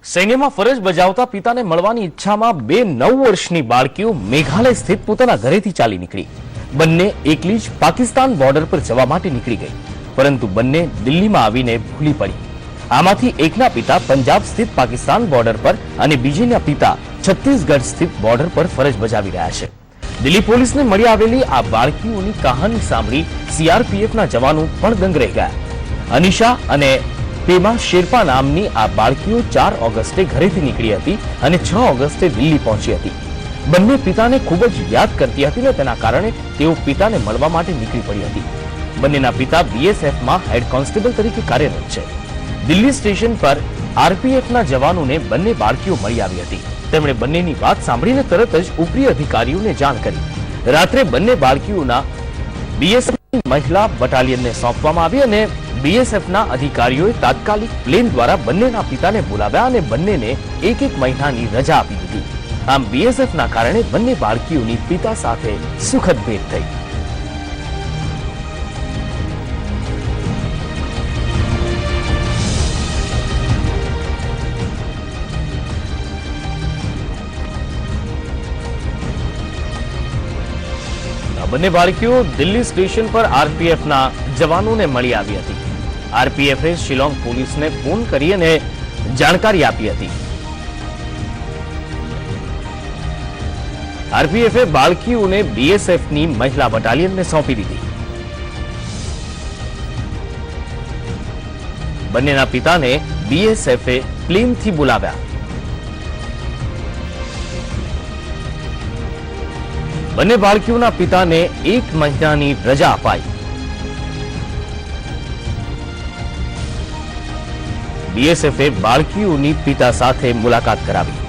સૈન્યમાં ફરજ બજાવતા પિતાને મળવાની ઈચ્છામાં બે 9 વર્ષની બાળકીઓ મેઘાલય સ્થિત પોતાના ઘરેથી ચાલી નીકળી। બંને એકલી જ પાકિસ્તાન બોર્ડર પર જવા માટે નીકળી ગઈ, પરંતુ બંને દિલ્હીમાં આવીને ભૂલી પડી। આમાંથી એકના પિતા પંજાબ સ્થિત પાકિસ્તાન બોર્ડર પર અને બીજીના પિતા છત્તીસગઢ સ્થિત બોર્ડર પર ફરજ બજાવી રહ્યા છે। દિલ્હી પોલીસને મળી આવેલી આ બાળકીઓની કહાની સાંભળી સીઆરપીએફના જવાનો પણ દંગ રહી ગયા। અનિશા અને પેમા શેરપા નામની આ બાળકીઓ 4 ઓગસ્ટે ઘરેથી નીકળી હતી અને 6 ઓગસ્ટે દિલ્હી પહોંચી હતી। બંને પિતાને ખૂબ જ યાદ કરતી હતી ને તેના કારણે તેઓ પિતાને મળવા માટે નીકળી પડી હતી। બંનેના પિતા બીએસએફમાં હેડ કોન્સ્ટેબલ તરીકે કાર્યરત છે। દિલ્હી સ્ટેશન પર આરપીએફના જવાનોને બંને બાળકીઓ મળી આવી હતી। તેમણે બંનેની વાત સાંભળીને તરત જ ઉપરી અધિકારીઓને જાણ કરી। રાત્રે બંને બાળકીઓના બીએસએફની મહિલા બટાલિયનને સોંપવામાં આવી અને બીએસએફના અધિકારીઓએ તાત્કાલિક પ્લેન દ્વારા બંનેના પિતાને બોલાવ્યા અને બંનેને 1 મહિનાની રજા આપી દીધી। આમ બીએસએફના કારણે બંને બાળકીઓની પિતા સાથે સુખદ ભેટ થઈ। બંને બાળકીઓ દિલ્હી સ્ટેશન પર આરપીએફના જવાનોને મળી આવી હતી। આરપીએફે શિલોંગ પોલીસને ફોન કરી અને જાણકારી આપી હતી। આરપીએફે બાળકીઓને બીએસએફની મહિલા બટાલિયનને સોંપી દીધી। બંનેના પિતાને બીએસએફે પ્લેનથી બોલાવ્યા। બંને બાળકીઓના પિતાને 1 મહિનાની રજા અપાઈ। બીએસએફે બાળકીઓની પિતા સાથે મુલાકાત કરાવી।